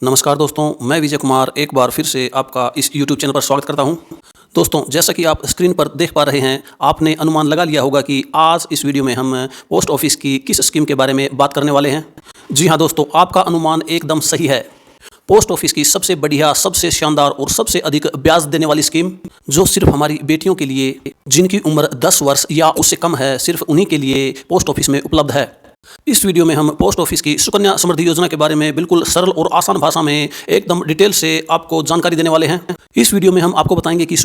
नमस्कार दोस्तों, मैं विजय कुमार एक बार फिर से आपका इस YouTube चैनल पर स्वागत करता हूं। दोस्तों, जैसा कि आप स्क्रीन पर देख पा रहे हैं, आपने अनुमान लगा लिया होगा कि आज इस वीडियो में हम पोस्ट ऑफिस की किस स्कीम के बारे में बात करने वाले हैं। जी हां दोस्तों, आपका अनुमान एकदम सही है। पोस्ट ऑफिस की सबसे बढ़िया, सबसे शानदार और सबसे अधिक ब्याज देने वाली स्कीम, जो सिर्फ हमारी बेटियों के लिए, जिनकी उम्र 10 वर्ष या उससे कम है, सिर्फ उन्हीं के लिए पोस्ट ऑफिस में उपलब्ध है। इस वीडियो में हम पोस्ट ऑफिस की सुकन्या समृद्धि योजना के बारे में बिल्कुल सरल और आसान भाषा में एकदम डिटेल से आपको जानकारी देने वाले हैं। इस वीडियो में हम आपको बताएंगे कि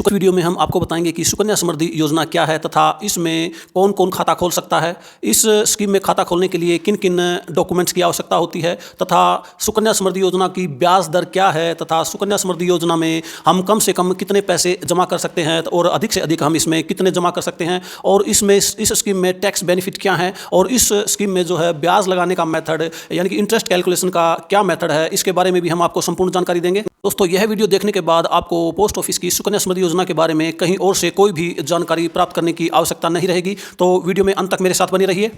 सुकन्या समृद्धि योजना क्या है तथा इसमें कौन कौन खाता खोल सकता है, इस स्कीम में खाता खोलने के लिए किन किन डॉक्यूमेंट्स की आवश्यकता होती है तथा सुकन्या समृद्धि योजना की ब्याज दर क्या है तथा सुकन्या समृद्धि योजना में हम कम से कम कितने पैसे जमा कर सकते हैं और अधिक से अधिक हम इसमें कितने जमा कर सकते हैं, और इसमें इस स्कीम में टैक्स बेनिफिट क्या है, और इस स्कीम में जो है ब्याज लगाने का मेथड यानी कि इंटरेस्ट कैलकुलेशन का क्या मेथड है, इसके बारे में भी हम आपको संपूर्ण जानकारी देंगे। दोस्तों, यह वीडियो देखने के बाद आपको पोस्ट ऑफिस की सुकन्या समृद्धि योजना के बारे में कहीं और से कोई भी जानकारी प्राप्त करने की आवश्यकता नहीं रहेगी, तो वीडियो में अंत तक मेरे साथ बने रहिए।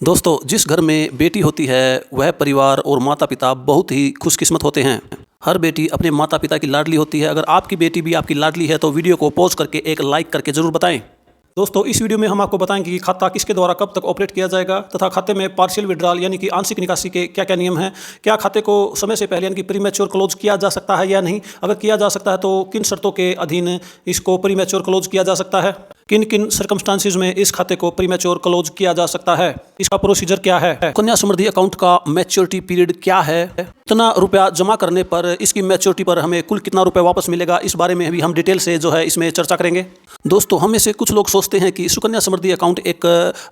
दोस्तों, जिस घर में बेटी होती है वह परिवार और माता पिता बहुत ही खुशकिस्मत होते हैं। हर बेटी अपने माता पिता की लाडली होती है। अगर आपकी बेटी भी आपकी लाडली है तो वीडियो को पॉज करके एक लाइक करके जरूर बताएं। दोस्तों, इस वीडियो में हम आपको बताएंगे कि खाता किसके द्वारा कब तक ऑपरेट किया जाएगा तथा खाते में पार्शियल विड्रॉल यानी कि आंशिक निकासी के क्या क्या नियम हैं, क्या खाते को समय से पहले यानी कि प्रीमैच्योर क्लोज किया जा सकता है या नहीं, अगर किया जा सकता है तो किन शर्तों के अधीन इसको प्रीमैच्योर क्लोज किया जा सकता है, किन किन सर्कमस्टांसिस में इस खाते को प्रीमैच्योर क्लोज किया जा सकता है, इसका प्रोसीजर क्या है, सुकन्या समृद्धि अकाउंट का मैच्योरिटी पीरियड क्या है, कितना रुपया जमा करने पर इसकी मैच्योरिटी पर हमें कुल कितना रुपया वापस मिलेगा, इस बारे में भी हम डिटेल से जो है इसमें चर्चा करेंगे। दोस्तों, हम में से कुछ लोग सोचते हैं कि सुकन्या समृद्धि अकाउंट एक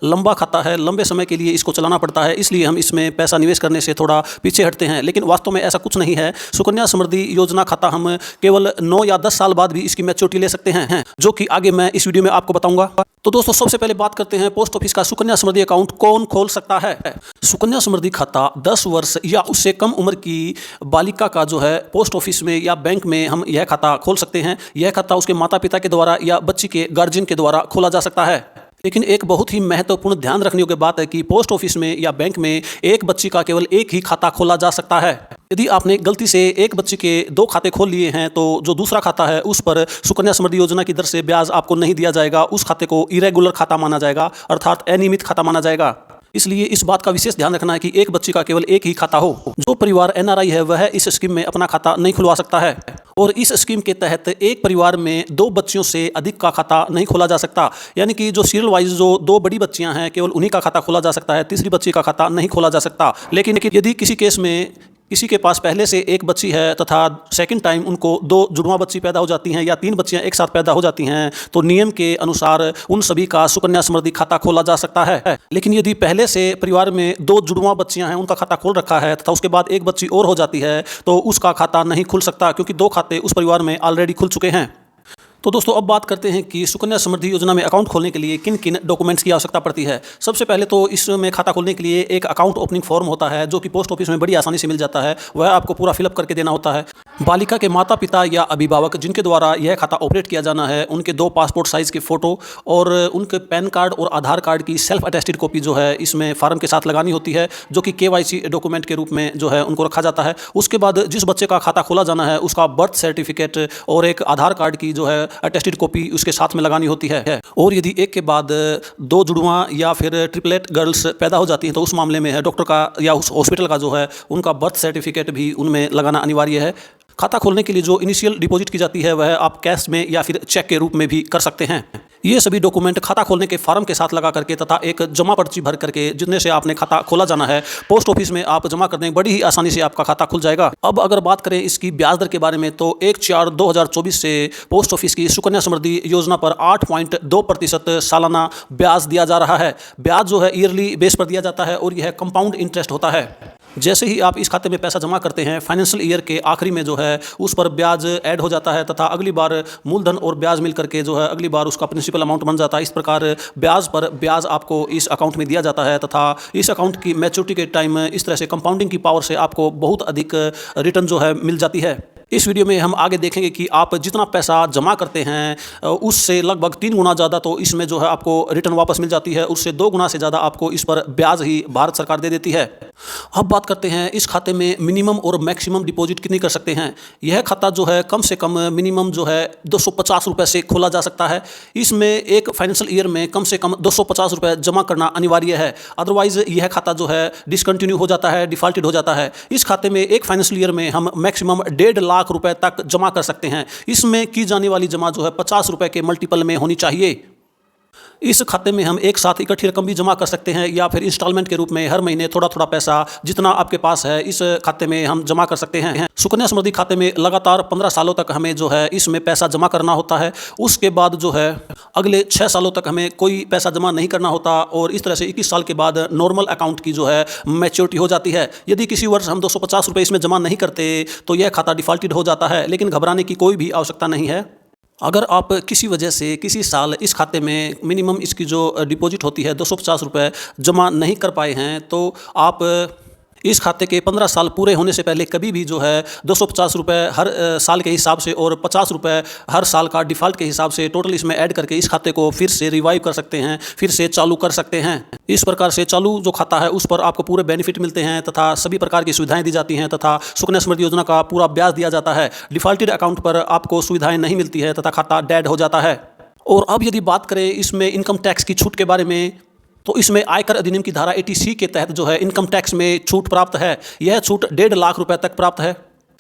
लंबा खाता है, लंबे समय के लिए इसको चलाना पड़ता है, इसलिए हम इसमें पैसा निवेश करने से थोड़ा पीछे हटते हैं, लेकिन वास्तव में ऐसा कुछ नहीं है। सुकन्या समृद्धि योजना खाता हम केवल 9 या 10 साल बाद भी इसकी मैच्योरिटी ले सकते हैं, जो कि आगे मैं इस वीडियो में आपको बताऊंगा। तो दोस्तों, सबसे पहले बात करते हैं पोस्ट ऑफिस का सुकन्या समृद्धि अकाउंट कौन खोल सकता है। सुकन्या समृद्धि खाता 10 वर्ष या उससे कम उम्र की बालिका का जो है पोस्ट ऑफिस में या बैंक में हम यह खाता खोल सकते हैं। यह खाता उसके माता पिता के द्वारा या बच्ची के गार्जियन के द्वारा खोला जा सकता है। लेकिन एक बहुत ही महत्वपूर्ण ध्यान रखने योग्य बात है कि पोस्ट ऑफिस में या बैंक में एक बच्ची का केवल एक ही खाता खोला जा सकता है। यदि आपने गलती से एक बच्ची के 2 खाते खोल लिए हैं तो जो दूसरा खाता है उस पर सुकन्या समृद्धि योजना की दर से ब्याज आपको नहीं दिया जाएगा। उस खाते को इरेगुलर खाता माना जाएगा, अर्थात अनियमित खाता माना जाएगा। इसलिए इस बात का विशेष ध्यान रखना है कि एक बच्ची का केवल एक ही खाता हो। जो परिवार NRI है वह इस स्कीम में अपना खाता नहीं खुलवा सकता है, और इस स्कीम के तहत एक परिवार में 2 बच्चियों से अधिक का खाता नहीं खोला जा सकता। यानी कि जो सीरियल वाइज जो 2 बड़ी बच्चियां हैं केवल उन्हीं का खाता खोला जा सकता है, तीसरी बच्ची का खाता नहीं खोला जा सकता। लेकिन यदि किसी केस में किसी के पास पहले से एक बच्ची है तथा सेकंड टाइम उनको 2 जुड़वा बच्ची पैदा हो जाती हैं या 3 बच्चियां एक साथ पैदा हो जाती हैं, तो नियम के अनुसार उन सभी का सुकन्या समृद्धि खाता खोला जा सकता है। लेकिन यदि पहले से परिवार में 2 जुड़वा बच्चियां हैं, उनका खाता खोल रखा है तथा उसके बाद एक बच्ची और हो जाती है तो उसका खाता नहीं खुल सकता, क्योंकि 2 खाते उस परिवार में ऑलरेडी खुल चुके हैं। तो दोस्तों, अब बात करते हैं कि सुकन्या समृद्धि योजना में अकाउंट खोलने के लिए किन किन डॉक्यूमेंट्स की आवश्यकता पड़ती है। सबसे पहले तो इसमें खाता खोलने के लिए एक अकाउंट ओपनिंग फॉर्म होता है, जो कि पोस्ट ऑफिस में बड़ी आसानी से मिल जाता है। वह आपको पूरा फिलअप करके देना होता है। बालिका के माता पिता या अभिभावक जिनके द्वारा यह खाता ऑपरेट किया जाना है, उनके 2 पासपोर्ट साइज के फोटो और उनके पैन कार्ड और आधार कार्ड की सेल्फ अटेस्टेड कॉपी जो है इसमें फार्म के साथ लगानी होती है, जो कि KYC डॉक्यूमेंट के रूप में जो है उनको रखा जाता है। उसके बाद जिस बच्चे का खाता खोला जाना है उसका बर्थ सर्टिफिकेट और एक आधार कार्ड की जो है अटेस्टेड कॉपी उसके साथ में लगानी होती है। और यदि एक के बाद 2 जुड़वा या फिर ट्रिपलेट गर्ल्स पैदा हो जाती हैं तो उस मामले में है डॉक्टर का या उस हॉस्पिटल का जो है उनका बर्थ सर्टिफिकेट भी उनमें लगाना अनिवार्य है। खाता खोलने के लिए जो इनिशियल डिपॉजिट की जाती है वह आप कैश में या फिर चेक के रूप में भी कर सकते हैं। ये सभी डॉक्यूमेंट खाता खोलने के फॉर्म के साथ लगा करके तथा एक जमा पर्ची भर करके जितने से आपने खाता खोला जाना है पोस्ट ऑफिस में आप जमा कर दें, बड़ी ही आसानी से आपका खाता खुल जाएगा। अब अगर बात करें इसकी ब्याज दर के बारे में तो 1/4/2024 से पोस्ट ऑफिस की सुकन्या समृद्धि योजना पर 8.2% सालाना ब्याज दिया जा रहा है। ब्याज जो है ईयरली बेस पर दिया जाता है और यह कंपाउंड इंटरेस्ट होता है। जैसे ही आप इस खाते में पैसा जमा करते हैं, फाइनेंशियल ईयर के आखिरी में जो है उस पर ब्याज ऐड हो जाता है तथा अगली बार मूलधन और ब्याज मिल करके जो है अगली बार उसका प्रिंसिपल अमाउंट बन जाता है। इस प्रकार ब्याज पर ब्याज आपको इस अकाउंट में दिया जाता है तथा इस अकाउंट की मैच्योरिटी के टाइम इस तरह से कंपाउंडिंग की पावर से आपको बहुत अधिक रिटर्न जो है मिल जाती है। इस वीडियो में हम आगे देखेंगे कि आप जितना पैसा जमा करते हैं उससे लगभग 3 गुना ज़्यादा तो इसमें जो है आपको रिटर्न वापस मिल जाती है, उससे 2 गुना से ज़्यादा आपको इस पर ब्याज ही भारत सरकार दे देती है। अब बात करते हैं इस खाते में मिनिमम और मैक्सिमम डिपॉजिट कितनी कर सकते हैं। यह खाता जो है कम से कम मिनिमम जो है 250 रुपये से खोला जा सकता है। इसमें एक फाइनेंशियल ईयर में कम से कम 250 रुपये जमा करना अनिवार्य है, अदरवाइज यह खाता जो है डिसकंटिन्यू हो जाता है, डिफॉल्टेड हो जाता है। इस खाते में एक फाइनेंशियल ईयर में हम मैक्सिमम 1.5 लाख रुपए तक जमा कर सकते हैं। इसमें की जाने वाली जमा जो है 50 रुपए के मल्टीपल में होनी चाहिए। इस खाते में हम एक साथ इकट्ठी रकम भी जमा कर सकते हैं या फिर इंस्टॉलमेंट के रूप में हर महीने थोड़ा थोड़ा पैसा जितना आपके पास है इस खाते में हम जमा कर सकते हैं। सुकन्या समृद्धि खाते में लगातार 15 सालों तक हमें जो है इसमें पैसा जमा करना होता है। उसके बाद जो है अगले 6 सालों तक हमें कोई पैसा जमा नहीं करना होता और इस तरह से 21 साल के बाद नॉर्मल अकाउंट की जो है मैच्योरिटी हो जाती है। यदि किसी वर्ष हम 250 रुपये इसमें जमा नहीं करते तो यह खाता डिफॉल्टेड हो जाता है, लेकिन घबराने की कोई भी आवश्यकता नहीं है। अगर आप किसी वजह से किसी साल इस खाते में मिनिमम इसकी जो डिपॉजिट होती है 250 रुपये जमा नहीं कर पाए हैं तो आप इस खाते के 15 साल पूरे होने से पहले कभी भी जो है 250 रुपये हर साल के हिसाब से और 50 रुपये हर साल का डिफ़ॉल्ट के हिसाब से टोटल इसमें ऐड करके इस खाते को फिर से रिवाइव कर सकते हैं, फिर से चालू कर सकते हैं। इस प्रकार से चालू जो खाता है उस पर आपको पूरे बेनिफिट मिलते हैं तथा सभी प्रकार की सुविधाएं दी जाती हैं तथा सुकन्या समृद्धि योजना का पूरा ब्याज दिया जाता है। डिफ़ॉल्टेड अकाउंट पर आपको सुविधाएँ नहीं मिलती है तथा खाता डेड हो जाता है। और अब यदि बात करें इसमें इनकम टैक्स की छूट के बारे में, तो इसमें आयकर अधिनियम की धारा 80C के तहत जो है इनकम टैक्स में छूट प्राप्त है। यह छूट 1.5 लाख रुपए तक प्राप्त है।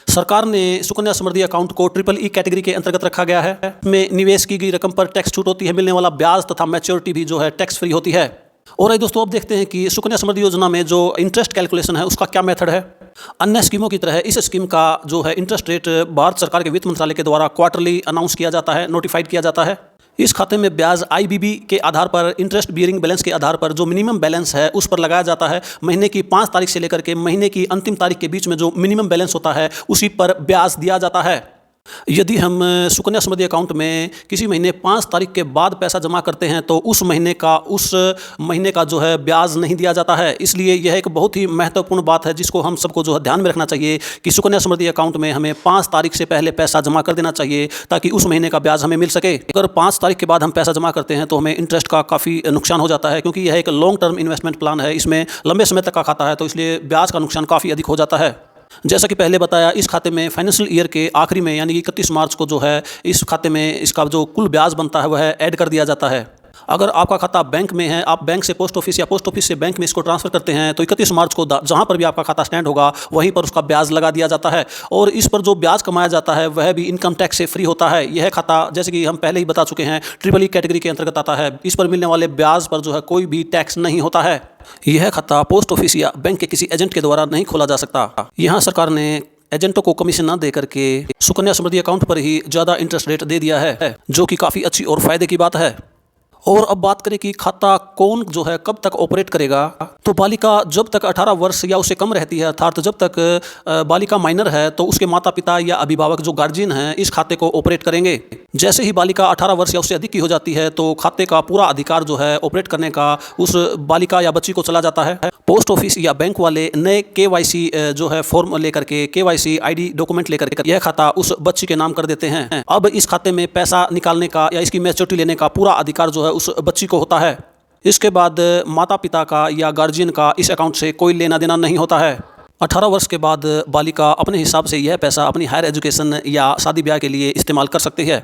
सरकार ने सुकन्या समृद्धि अकाउंट को EEE कैटेगरी के अंतर्गत रखा गया है। इसमें निवेश की गई रकम पर टैक्स छूट होती है, मिलने वाला ब्याज तथा मैच्योरिटी भी जो है टैक्स फ्री होती है। और दोस्तों अब देखते हैं कि सुकन्या समृद्धि योजना में जो इंटरेस्ट कैलकुलेशन है उसका क्या मेथड है। अन्य स्कीमों की तरह इस स्कीम का जो है इंटरेस्ट रेट भारत सरकार के वित्त मंत्रालय के द्वारा क्वार्टरली अनाउंस किया जाता है, नोटिफाइड किया जाता है। इस खाते में ब्याज IBB के आधार पर, इंटरेस्ट बियरिंग बैलेंस के आधार पर जो मिनिमम बैलेंस है उस पर लगाया जाता है। महीने की 5 तारीख से लेकर के महीने की अंतिम तारीख के बीच में जो मिनिमम बैलेंस होता है उसी पर ब्याज दिया जाता है। यदि हम सुकन्या समृद्धि अकाउंट में किसी महीने 5 तारीख के बाद पैसा जमा करते हैं तो उस महीने का जो है ब्याज नहीं दिया जाता है। इसलिए यह एक बहुत ही महत्वपूर्ण बात है जिसको हम सबको जो है ध्यान में रखना चाहिए कि सुकन्या समृद्धि अकाउंट में हमें 5 तारीख से पहले पैसा जमा कर देना चाहिए ताकि उस महीने का ब्याज हमें मिल सके। अगर 5 तारीख के बाद हम पैसा जमा करते हैं तो हमें इंटरेस्ट का काफ़ी नुकसान हो जाता है, क्योंकि यह एक लॉन्ग टर्म इन्वेस्टमेंट प्लान है, इसमें लंबे समय तक का खाता है, तो इसलिए ब्याज का नुकसान काफ़ी अधिक हो जाता है। जैसा कि पहले बताया, इस खाते में फाइनेंशियल ईयर के आखिरी में यानी कि 31 मार्च को जो है इस खाते में इसका जो कुल ब्याज बनता है वह ऐड कर दिया जाता है। अगर आपका खाता बैंक में है, आप बैंक से पोस्ट ऑफिस या पोस्ट ऑफिस से बैंक में इसको ट्रांसफ़र करते हैं तो 31 मार्च को जहां पर भी आपका खाता स्टैंड होगा वहीं पर उसका ब्याज लगा दिया जाता है और इस पर जो ब्याज कमाया जाता है वह भी इनकम टैक्स से फ्री होता है। यह खाता जैसे कि हम पहले ही बता चुके हैं EEE कैटेगरी के अंतर्गत आता है। इस पर मिलने वाले ब्याज पर जो है कोई भी टैक्स नहीं होता है। यह खाता पोस्ट ऑफिस या बैंक के किसी एजेंट के द्वारा नहीं खोला जा सकता। यहाँ सरकार ने एजेंटों को कमीशन न दे करके सुकन्या समृद्धि अकाउंट पर ही ज़्यादा इंटरेस्ट रेट दे दिया है, जो कि काफ़ी अच्छी और फायदे की बात है। और अब बात करें कि खाता कौन जो है कब तक ऑपरेट करेगा, तो बालिका जब तक 18 वर्ष या उससे कम रहती है, अर्थात जब तक बालिका माइनर है तो उसके माता पिता या अभिभावक जो गार्जियन हैं इस खाते को ऑपरेट करेंगे। जैसे ही बालिका 18 वर्ष या उससे अधिक की हो जाती है तो खाते का पूरा अधिकार जो है ऑपरेट करने का उस बालिका या बच्ची को चला जाता है। पोस्ट ऑफिस या बैंक वाले नए KYC जो है फॉर्म लेकर के, KYC ID डॉक्यूमेंट लेकर के यह खाता उस बच्ची के नाम कर देते हैं। अब इस खाते में पैसा निकालने का या इसकी मैच्योरिटी लेने का पूरा अधिकार जो है उस बच्ची को होता है। इसके बाद माता पिता का या गार्जियन का इस अकाउंट से कोई लेना देना नहीं होता है। 18 वर्ष के बाद बालिका अपने हिसाब से यह पैसा अपनी हायर एजुकेशन या शादी ब्याह के लिए इस्तेमाल कर सकती है।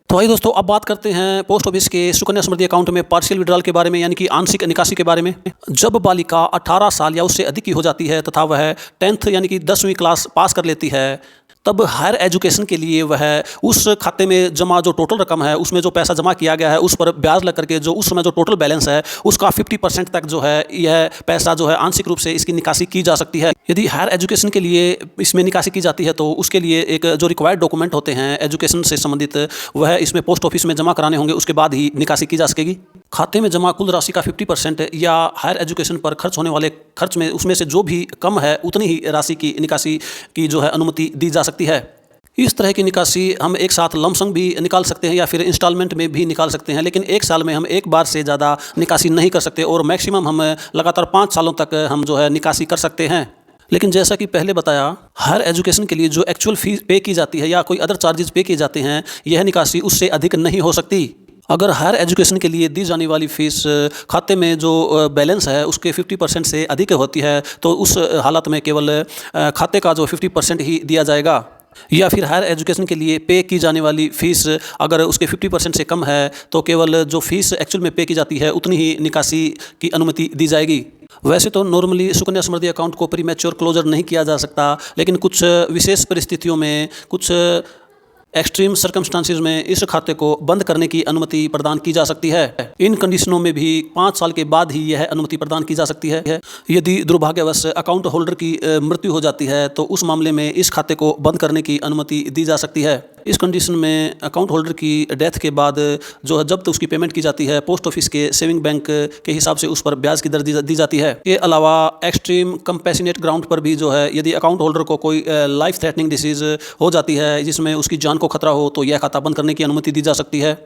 तो आइए दोस्तों अब बात करते हैं पोस्ट ऑफिस के सुकन्या समृद्धि अकाउंट में पार्शियल विड्रॉल के बारे में, यानी कि आंशिक निकासी के बारे में। जब बालिका 18 साल या उससे अधिक की हो जाती है तथा वह 10th यानी कि 10वीं क्लास पास कर लेती है, तब हायर एजुकेशन के लिए वह उस खाते में जमा जो टोटल रकम है उसमें जो पैसा जमा किया गया है उस पर ब्याज लग करके जो उस समय जो टोटल बैलेंस है उसका 50% तक जो है यह पैसा जो है आंशिक रूप से इसकी निकासी की जा सकती है। यदि हायर एजुकेशन के लिए इसमें निकासी की जाती है तो उसके लिए एक जो रिक्वायर्ड डॉक्यूमेंट होते हैं एजुकेशन से संबंधित वह इसमें पोस्ट ऑफिस में जमा कराने होंगे, उसके बाद ही निकासी की जा सकेगी। खाते में जमा कुल राशि का 50% या हायर एजुकेशन पर खर्च होने वाले खर्च में उसमें से जो भी कम है उतनी ही राशि की निकासी की जो है अनुमति दी जा सकती है। इस तरह की निकासी हम एक साथ लमसम भी निकाल सकते हैं या फिर इंस्टॉलमेंट में भी निकाल सकते हैं, लेकिन एक साल में हम एक बार से ज़्यादा निकासी नहीं कर सकते और मैक्सिमम हम लगातार 5 सालों तक हम जो है निकासी कर सकते हैं। लेकिन जैसा कि पहले बताया, हर एजुकेशन के लिए जो एक्चुअल फीस पे की जाती है या कोई अदर चार्जेस पे किए जाते हैं, यह निकासी उससे अधिक नहीं हो सकती। अगर हर एजुकेशन के लिए दी जाने वाली फ़ीस खाते में जो बैलेंस है उसके 50% से अधिक होती है, तो उस हालत में केवल खाते का जो 50% ही दिया जाएगा। या फिर हायर एजुकेशन के लिए पे की जाने वाली फ़ीस अगर उसके 50% से कम है, तो केवल जो फ़ीस एक्चुअल में पे की जाती है उतनी ही निकासी की अनुमति दी जाएगी। वैसे तो नॉर्मली सुकन्या समृद्धि अकाउंट को प्रीमैच्योर क्लोजर नहीं किया जा सकता, लेकिन कुछ विशेष परिस्थितियों में, कुछ एक्सट्रीम सर्कमस्टांसिस में इस खाते को बंद करने की अनुमति प्रदान की जा सकती है। इन कंडीशनों में भी 5 साल के बाद ही यह अनुमति प्रदान की जा सकती है। यदि दुर्भाग्यवश अकाउंट होल्डर की मृत्यु हो जाती है, तो उस मामले में इस खाते को बंद करने की अनुमति दी जा सकती है। इस कंडीशन में अकाउंट होल्डर की डेथ के बाद जो है जब उसकी पेमेंट की जाती है, पोस्ट ऑफिस के सेविंग बैंक के हिसाब से उस पर ब्याज की दर दी जाती है। के अलावा एक्सट्रीम कंपैशनेट ग्राउंड पर भी जो है, यदि अकाउंट होल्डर को कोई लाइफ थ्रेटनिंग डिसीज हो जाती है जिसमें उसकी जान को खतरा हो, तो यह खाता बंद करने की अनुमति दी जा सकती है।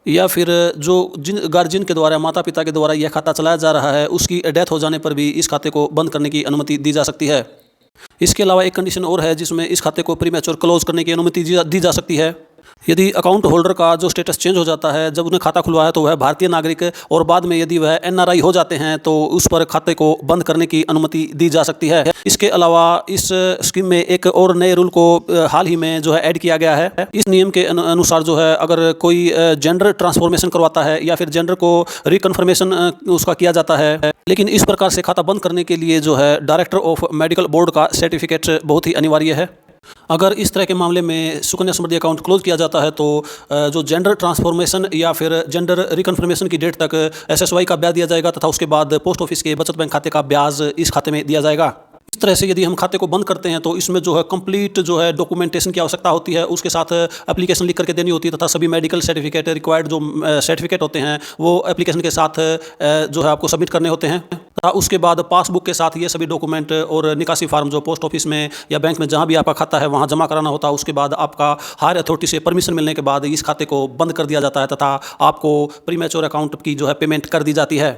या फिर जो जिन गार्जियन के द्वारा, माता पिता के द्वारा यह खाता चलाया जा रहा है, उसकी डेथ हो जाने पर भी इस खाते को बंद करने की अनुमति दी जा सकती है। इसके अलावा एक कंडीशन और है जिसमें इस खाते को प्रीमैच्योर क्लोज करने की अनुमति दी जा सकती है। यदि अकाउंट होल्डर का जो स्टेटस चेंज हो जाता है, जब उन्हें खाता खुलवाया तो वह भारतीय नागरिक, और बाद में यदि वह एनआरआई हो जाते हैं, तो उस पर खाते को बंद करने की अनुमति दी जा सकती है। इसके अलावा इस स्कीम में एक और नए रूल को हाल ही में जो है ऐड किया गया है। इस नियम के अनुसार जो है, अगर कोई जेंडर ट्रांसफॉर्मेशन करवाता है या फिर जेंडर को रिकन्फर्मेशन उसका किया जाता है, लेकिन इस प्रकार से खाता बंद करने के लिए जो है डायरेक्टर ऑफ मेडिकल बोर्ड का सर्टिफिकेट बहुत ही अनिवार्य है। अगर इस तरह के मामले में सुकन्या समृद्धि अकाउंट क्लोज किया जाता है, तो जो जेंडर ट्रांसफॉर्मेशन या फिर जेंडर रिकन्फर्मेशन की डेट तक एसएसवाई का ब्याज दिया जाएगा, तथा उसके बाद पोस्ट ऑफिस के बचत बैंक खाते का ब्याज इस खाते में दिया जाएगा। इस तरह से यदि हम खाते को बंद करते हैं, तो इसमें जो है कंप्लीट जो है डॉक्यूमेंटेशन की आवश्यकता होती है, उसके साथ एप्लीकेशन लिख करके देनी होती है, तथा सभी मेडिकल सर्टिफिकेट, रिक्वायर्ड जो सर्टिफिकेट होते हैं वो एप्लीकेशन के साथ जो है आपको सबमिट करने होते हैं। तथा उसके बाद पासबुक के साथ ये सभी डॉक्यूमेंट और निकासी फार्म जो पोस्ट ऑफिस में या बैंक में जहाँ भी आपका खाता है वहाँ जमा कराना होता है। उसके बाद आपका हायर अथॉरिटी से परमिशन मिलने के बाद इस खाते को बंद कर दिया जाता है, तथा आपको प्रीमैच्योर अकाउंट की जो है पेमेंट कर दी जाती है।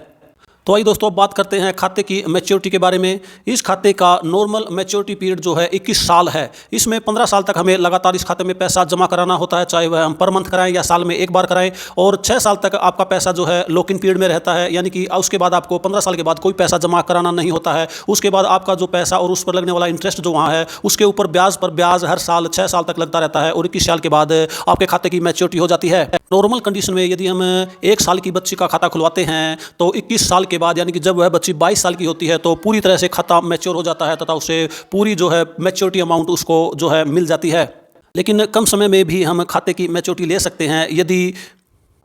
तो आइए दोस्तों, अब बात करते हैं खाते की मैच्योरिटी के बारे में। इस खाते का नॉर्मल मैच्योरिटी पीरियड जो है 21 साल है। इसमें 15 साल तक हमें लगातार इस खाते में पैसा जमा कराना होता है, चाहे वह हम पर मंथ कराएं या साल में एक बार कराएं। और 6 साल तक आपका पैसा जो है लॉक इन पीरियड में रहता है, यानी कि उसके बाद आपको 15 साल के बाद कोई पैसा जमा कराना नहीं होता है। उसके बाद आपका जो पैसा और उस पर लगने वाला इंटरेस्ट जो वहाँ है, उसके ऊपर ब्याज पर ब्याज हर साल 6 साल तक लगता रहता है, और 21 साल के बाद आपके खाते की मैच्योरिटी हो जाती है। नॉर्मल कंडीशन में यदि हम 1 साल की बच्ची का खाता खुलवाते हैं, तो 21 साल के बाद, यानी कि जब वह बच्ची 22 साल की होती है, तो पूरी तरह से खाता मैच्योर हो जाता है, तथा उसे पूरी जो है मैच्योरिटी अमाउंट उसको जो है मिल जाती है। लेकिन कम समय में भी हम खाते की मैच्योरिटी ले सकते हैं। यदि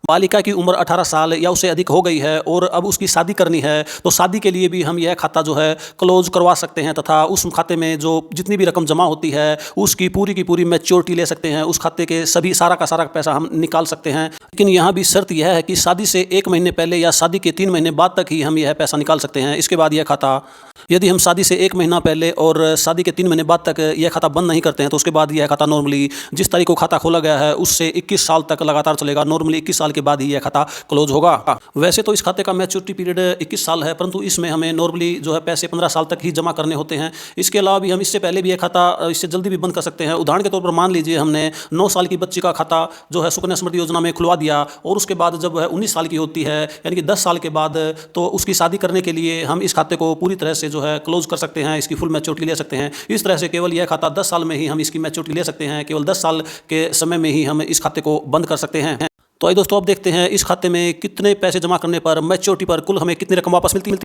बालिका की उम्र 18 साल या उससे अधिक हो गई है और अब उसकी शादी करनी है, तो शादी के लिए भी हम यह खाता जो है क्लोज करवा सकते हैं, तथा उस खाते में जो जितनी भी रकम जमा होती है उसकी पूरी की पूरी मैच्योरिटी ले सकते हैं। उस खाते के सभी सारा का सारा पैसा हम निकाल सकते हैं। लेकिन यहाँ भी शर्त यह है कि शादी से 1 महीने पहले या शादी के 3 महीने बाद तक ही हम यह पैसा निकाल सकते हैं। इसके बाद यह खाता, यदि हम शादी से 1 महीना पहले और शादी के 3 महीने बाद तक यह खाता बंद नहीं करते हैं, तो उसके बाद यह खाता नॉर्मली जिस तारीख को खाता खोला गया है उससे 21 साल तक लगातार चलेगा। नॉर्मली 21 साल के बाद ही यह खाता क्लोज होगा। वैसे तो इस खाते का मैच्योरिटी पीरियड 21 साल है, परंतु इसमें हमें नॉर्मली जो है पैसे 15 साल तक ही जमा करने होते हैं। इसके अलावा भी हम इससे पहले भी यह खाता इससे जल्दी भी बंद कर सकते हैं। उदाहरण के तौर पर मान लीजिए हमने 9 साल की बच्ची का खाता जो है सुकन्या समृद्धि योजना में खुलवा दिया, और उसके बाद जब वह 19 साल की होती है, यानी कि 10 साल के बाद, तो उसकी शादी करने के लिए हम इस खाते को पूरी तरह से जो है क्लोज कर सकते हैं, इसकी फुल मैच्योरिटी ले सकते हैं। इस तरह से केवल यह खाता 10 साल में ही हम इसकी मैच्योरिटी ले सकते हैं। केवल 10 साल के समय में ही हम इस खाते को बंद कर सकते हैं। तो आइए दोस्तों, अब देखते हैं इस खाते में कितने पैसे जमा करने पर मैच्योरिटी पर कुल हमें कितनी रकम वापस मिलती है।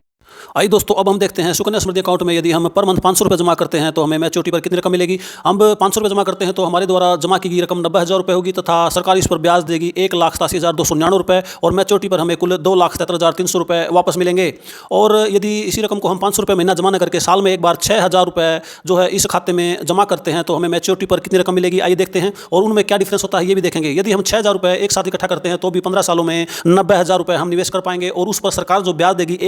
आइए दोस्तों, अब हम देखते हैं सुकन्या समृद्धि अकाउंट में यदि हम पर मंथ 500 रुपये जमा करते हैं, तो हमें मैच्योरिटी पर कितनी रकम मिलेगी। हम 500 रुपये जमा करते हैं तो हमारे द्वारा जमा की गई रकम 90,000 रुपये होगी, तथा सरकार इस पर ब्याज देगी 1,87,299 रुपये, और मैच्योरिटी पर हमें कुल 2,73,300 रुपये वापस मिलेंगे। और यदि इसी रकम को हम 500 रुपये महीना जमा न करके साल में एक बार 6,000 रुपये जो है इस खाते में जमा करते हैं, तो हमें मैच्योरिटी पर कितनी रकम मिलेगी, आइए देखते हैं। और उनमें क्या डिफरेंस होता है ये भी देखेंगे। यदि हम 6,000 रुपये एक साथ इकट्ठा करते हैं, तो भी 15 सालों में 90,000 रुपये हम निवेश कर पाएंगे, और उस पर सरकार जो ब्याज देगी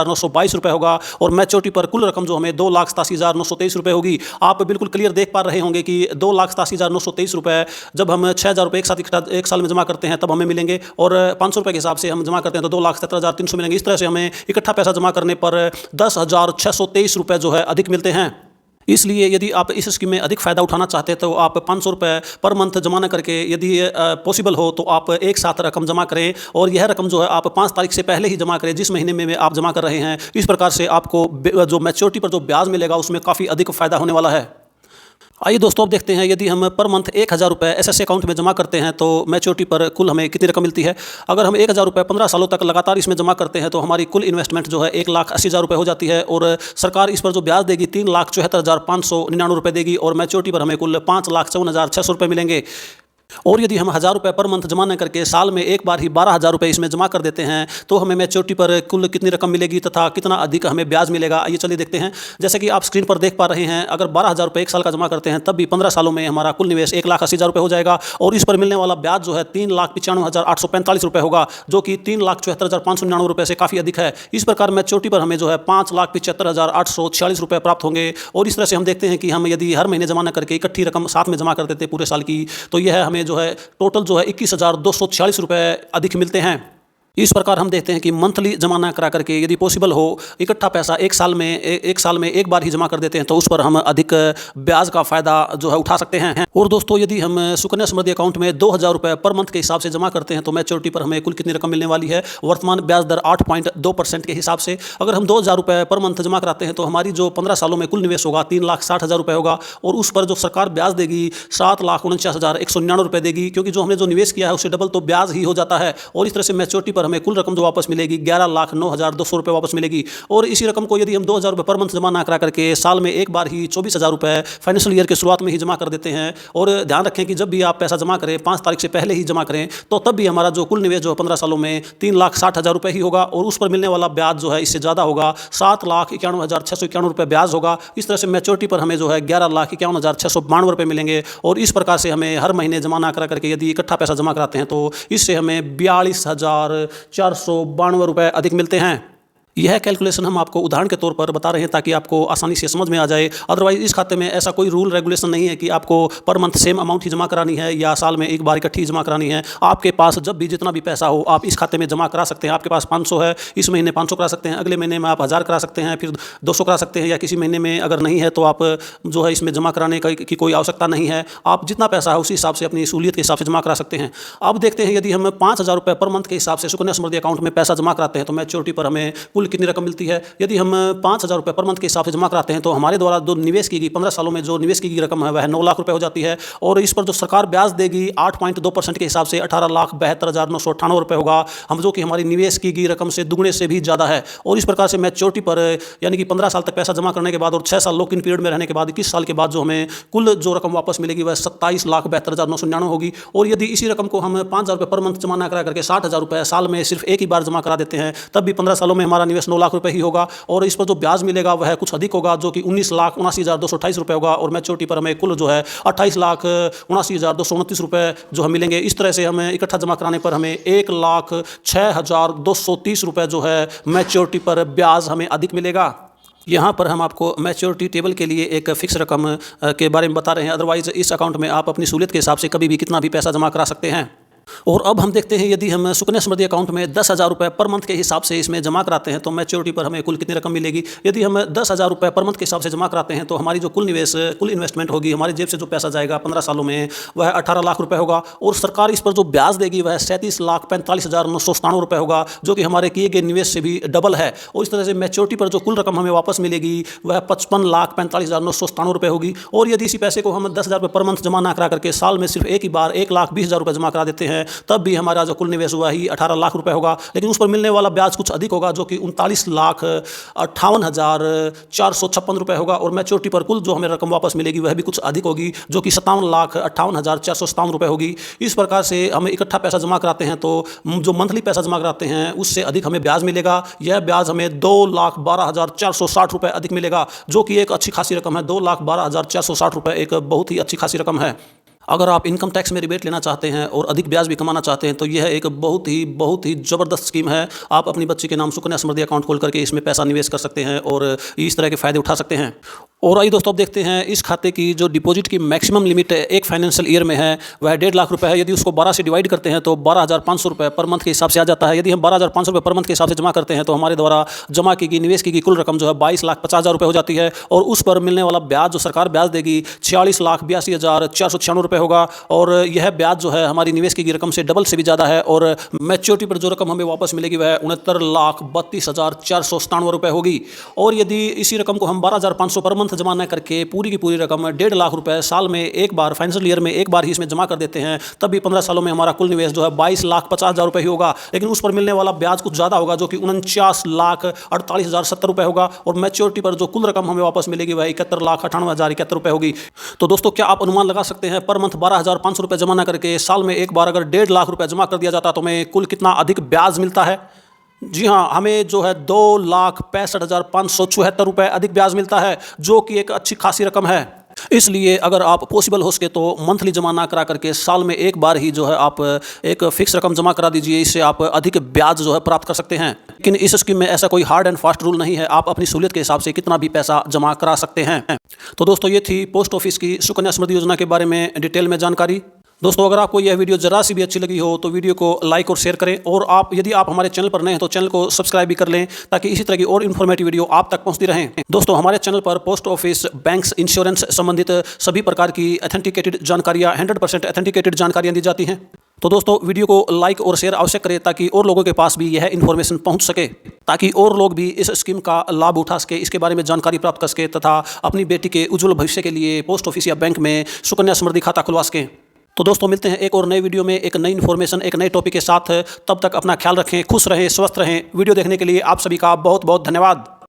₹17,922 होगा और मैच्योरिटी पर कुल रकम जो हमें ₹2,87,923 होगी। आप बिल्कुल क्लियर देख पा रहे होंगे कि ₹2,87,923 जब हम ₹6,000 एक साथ एक साल में जमा करते हैं तब हमें मिलेंगे और ₹500 के हिसाब से हम जमा करते हैं तो ₹2,77,300 मिलेंगे। इस तरह से हमें इकट्ठा पैसा जमा करने पर ₹10,623 जो है अधिक मिलते हैं। इसलिए यदि आप इस स्कीम में अधिक फ़ायदा उठाना चाहते हैं तो आप ₹500 पर मंथ जमा न करके यदि पॉसिबल हो तो आप एक साथ रकम जमा करें और यह रकम जो है आप 5 तारीख से पहले ही जमा करें जिस महीने में आप जमा कर रहे हैं। इस प्रकार से आपको जो मैच्योरिटी पर जो ब्याज मिलेगा उसमें काफ़ी अधिक फ़ायदा होने वाला है। आइए दोस्तों, अब देखते हैं यदि हम पर मंथ ₹1,000 एसएस अकाउंट में जमा करते हैं तो मैच्योरिटी पर कुल हमें कितनी रकम मिलती है। अगर हम ₹1,000 15 सालों तक लगातार इसमें जमा करते हैं तो हमारी कुल इन्वेस्टमेंट जो है ₹1,80,000 हो जाती है और सरकार इस पर जो ब्याज देगी ₹3,74,599 देगी और मैच्योरिटी पर हमें कुल ₹5,54,600 मिलेंगे। और यदि हम ₹1,000 पर मंथ जमा न करके साल में एक बार ही ₹12,000 इसमें जमा कर देते हैं तो हमें मैच्योरिटी पर कुल कितनी रकम मिलेगी तथा कितना अधिक हमें ब्याज मिलेगा, आइए चलिए देखते हैं। जैसे कि आप स्क्रीन पर देख पा रहे हैं, अगर ₹12,000 एक साल का जमा करते हैं तब भी 15 सालों में हमारा कुल निवेश ₹1,80,000 हो जाएगा और इस पर मिलने वाला ब्याज जो है ₹3,95,845 होगा, जो कि ₹3,74,599 से काफ़ी अधिक है। इस प्रकार मैच्योरिटी पर हमें जो है ₹5,75,846 प्राप्त होंगे। और इस तरह से हम देखते हैं कि हम यदि हर महीने जमा न करके इकट्ठी रकम साथ में जमा कर देते पूरे साल की तो यह हमें जो है टोटल जो है ₹21,246 अधिक मिलते हैं। इस प्रकार हम देखते हैं कि मंथली जमा ना करा करके यदि पॉसिबल हो इकट्ठा पैसा एक साल में एक बार ही जमा कर देते हैं तो उस पर हम अधिक ब्याज का फ़ायदा जो है उठा सकते हैं। और दोस्तों, यदि हम सुकन्या समृद्धि अकाउंट में ₹2,000 पर मंथ के हिसाब से जमा करते हैं तो मैच्योरिटी पर हमें कुल कितनी रकम मिलने वाली है। वर्तमान ब्याज दर 8.2% के हिसाब से अगर हम ₹2,000 पर मंथ जमा कराते हैं तो हमारी जो 15 सालों में कुल निवेश होगा ₹3,60,000 होगा और उस पर जो सरकार ब्याज देगी ₹7,49,199 देगी, क्योंकि जो हमने जो निवेश किया है उससे डबल तो ब्याज ही हो जाता है। और इस तरह से मैच्योरिटी पर हमें कुल रकम जो वापस मिलेगी ₹11,09,200 वापस मिलेगी। और इसी रकम को यदि हम ₹2,000 पर मंथ जमा ना करा करके साल में एक बार ही ₹24,000 फाइनेंशियल ईयर के शुरुआत में ही जमा कर देते हैं, और ध्यान रखें कि जब भी आप पैसा जमा करें 5 तारीख से पहले ही जमा करें तो तब भी हमारा जो कुल निवेश जो 15 सालों में ₹3,60,000 ही होगा और उस पर मिलने वाला ब्याज जो है इससे ज़्यादा होगा, ₹7,91,691 ब्याज होगा। इस तरह से मैच्योरिटी पर हमें जो है ₹11,51,692 मिलेंगे। और इस प्रकार से हमें हर महीने जमा ना करा करके यदि इकट्ठा पैसा जमा कराते हैं तो इससे हमें ₹42,492 अधिक मिलते हैं। यह कैलकुलेशन हम आपको उदाहरण के तौर पर बता रहे हैं ताकि आपको आसानी से समझ में आ जाए। अदरवाइज इस खाते में ऐसा कोई रूल रेगुलेशन नहीं है कि आपको पर मंथ सेम अमाउंट ही जमा करानी है या साल में एक बार इकट्ठी जमा करानी है। आपके पास जब भी जितना भी पैसा हो आप इस खाते में जमा करा सकते हैं। आपके पास 500 है, इस महीने 500 करा सकते हैं, अगले महीने में आप 1000 करा सकते हैं, फिर 200 करा सकते हैं, या किसी महीने में अगर नहीं है तो आप जो है इसमें जमा कराने की कोई आवश्यकता नहीं है। आप जितना पैसा है उसी हिसाब से अपनी सहूलियत के हिसाब से जमा करा सकते हैं। अब देखते हैं यदि हम ₹5,000 पर मंथ के हिसाब से सुकन्या समृद्धि अकाउंट में पैसा जमा कराते हैं तो मैच्योरिटी पर हमें कुल कितनी रकम मिलती है। यदि हम ₹5,000 पर मंथ के हिसाब से जमा कराते हैं तो हमारे द्वारा जो निवेश की गई 15 सालों में जो निवेश की गई रकम है वह ₹9 लाख हो जाती है और इस पर जो सरकार ब्याज देगी 8.2% के हिसाब से ₹18,72,998 होगा, हम जो कि हमारी निवेश की गई रकम से दुगने से भी ज़्यादा है। और इस प्रकार से मैच्योरिटी पर यानी कि 15 साल तक पैसा जमा करने के बाद और 6 साल लॉक इन पीरियड में रहने के बाद 21 साल के बाद जो हमें कुल जो रकम वापस मिलेगी वह 27,72,999 होगी। और यदि इसी रकम को हम ₹5,000 पर मंथ जमा ना करा करके ₹60,000 साल में सिर्फ एक ही बार जमा करा देते हैं तब भी 15 सालों में हमारा निवेश ₹9 लाख ही होगा और इस पर जो ब्याज मिलेगा वह कुछ अधिक होगा जो कि ₹19,79,228 होगा और मैच्योरिटी पर हमें कुल जो है ₹28,79,229 जो है मिलेंगे। इस तरह से हमें इकट्ठा जमा कराने पर हमें ₹1,06,230 जो है मैच्योरिटी पर ब्याज हमें अधिक मिलेगा। यहाँ पर हम आपको मैच्योरिटी टेबल के लिए एक फिक्स रकम के बारे में बता रहे हैं, अदरवाइज इस अकाउंट में आप अपनी सहूलियत के हिसाब से कभी भी कितना भी पैसा जमा करा सकते हैं। और अब हम देखते हैं यदि हम सुकन्या समृद्धि अकाउंट में ₹10,000 पर मंथ के हिसाब से इसमें जमा कराते हैं तो मैच्योरिटी पर हमें कुल कितनी रकम मिलेगी। यदि हम ₹10,000 पर मंथ के हिसाब से जमा कराते हैं तो हमारी जो कुल इन्वेस्टमेंट होगी, हमारी जेब से जो पैसा जाएगा 15 सालों में वह ₹18 लाख होगा और सरकार इस पर जो ब्याज देगी वह ₹37,45,997 होगा, जो कि हमारे किए गए निवेश से भी डबल है। और इस तरह से मैच्योरिटी पर जो कुल रकम हमें वापस मिलेगी वह ₹55,45,997 होगी। और यदि इसी पैसे को हम ₹10,000 पर मंथ जमा ना करा करके साल में सिर्फ एक ही बार ₹1,20,000 जमा करा देते हैं तब भी हमारा जो कुल निवेश हुआ ही ₹18 लाख होगा, लेकिन उस पर मिलने वाला ब्याज कुछ अधिक होगा जो कि ₹39,58,456 होगा और मैच्योरिटी पर कुल जो हमें रकम वापस मिलेगी वह भी कुछ अधिक होगी जो कि ₹57,58,457 होगी। इस प्रकार से हम इकट्ठा पैसा जमा कराते हैं तो जो मंथली पैसा जमा कराते हैं उससे अधिक हमें ब्याज मिलेगा। यह ब्याज हमें ₹2,12,460 अधिक मिलेगा, जो कि एक अच्छी खासी रकम है। ₹2,12,460 एक बहुत ही अच्छी खासी रकम है। अगर आप इनकम टैक्स में रिबेट लेना चाहते हैं और अधिक ब्याज भी कमाना चाहते हैं तो यह एक बहुत ही ज़बरदस्त स्कीम है। आप अपनी बच्ची के नाम सुकन्या समृद्धि अकाउंट खोल करके इसमें पैसा निवेश कर सकते हैं और इस तरह के फ़ायदे उठा सकते हैं। और आइए दोस्तों, अब देखते हैं इस खाते की जो डिपॉजिट की मैक्सिमम लिमिट एक फाइनेंशियल ईयर में है वह 1.5 लाख रुपए है। यदि उसको 12 से डिवाइड करते हैं तो 12,500 रुपये पर मंथ के हिसाब से आ जाता है। यदि हम 12,500 रुपये पर मंथ के हिसाब से जमा करते हैं तो हमारे द्वारा जमा की गई निवेश की गई कुल रकम जो है 22,50,000 रुपये हो जाती है। और उस पर मिलने वाला ब्याज जो सरकार ब्याज देगी 46,82,496 रुपये होगा। और यह ब्याज जो है हमारी निवेश की गई रकम से डबल से भी ज़्यादा है। और मैच्योरिटी पर जो रकम हमें वापस मिलेगी वह 69,32,497 रुपये होगी। और यदि इसी रकम को हम 12,500 पर मंथ जमा न करके पूरी की पूरी रकम 1.5 लाख रुपए साल में एक बार फाइनेंशियल ईयर में एक बार ही इसमें जमा कर देते हैं, तब भी 15 सालों में हमारा कुल निवेश जो है 22,50,000 रुपये ही होगा। लेकिन उस पर मिलने वाला ब्याज कुछ ज़्यादा होगा जो कि 49,48,070 रुपये होगा। और मैच्योरिटी पर जो कुल रकम हमें वापस मिलेगी वह 71,98,071 रुपये होगी। तो दोस्तों, क्या आप अनुमान लगा सकते हैं पर मंथ 12,500 रुपये जमा न करके साल में एक बार अगर 1.5 लाख रुपये जमा कर दिया जाता तो हमें कुल कितना अधिक ब्याज मिलता है? जी हाँ, हमें जो है 2,65,574 रुपये अधिक ब्याज मिलता है, जो कि एक अच्छी खासी रकम है। इसलिए अगर आप पॉसिबल हो सके तो मंथली जमा ना करा करके साल में एक बार ही जो है आप एक फिक्स रकम जमा करा दीजिए। इससे आप अधिक ब्याज जो है प्राप्त कर सकते हैं। लेकिन इस स्कीम में ऐसा कोई हार्ड एंड फास्ट रूल नहीं है, आप अपनी सहूलियत के हिसाब से कितना भी पैसा जमा करा सकते हैं। तो दोस्तों, ये थी पोस्ट ऑफिस की सुकन्या समृद्धि योजना के बारे में डिटेल में जानकारी। दोस्तों, अगर आपको यह वीडियो जरा सी भी अच्छी लगी हो तो वीडियो को लाइक और शेयर करें। और यदि आप हमारे चैनल पर नए हैं तो चैनल को सब्सक्राइब भी कर लें ताकि इसी तरह की और इन्फॉर्मेटिव वीडियो आप तक पहुंचती रहें। दोस्तों, हमारे चैनल पर पोस्ट ऑफिस, बैंक्स, इंश्योरेंस संबंधित सभी प्रकार की ऑथेंटिकेटेड जानकारियाँ 100% ऑथेंटिकेटेड जानकारियाँ दी जाती हैं। तो दोस्तों, वीडियो को लाइक और शेयर अवश्य करें ताकि और लोगों के पास भी यह इन्फॉर्मेशन पहुंच सके, ताकि और लोग भी इस स्कीम का लाभ उठा सके, इसके बारे में जानकारी प्राप्त कर सके तथा अपनी बेटी के उज्जवल भविष्य के लिए पोस्ट ऑफिस या बैंक में सुकन्या समृद्धि खाता खुलवा सकें। तो दोस्तों, मिलते हैं एक और नए वीडियो में एक नई इन्फॉर्मेशन, एक नए टॉपिक के साथ। तब तक अपना ख्याल रखें, खुश रहें, स्वस्थ रहें। वीडियो देखने के लिए आप सभी का बहुत बहुत धन्यवाद।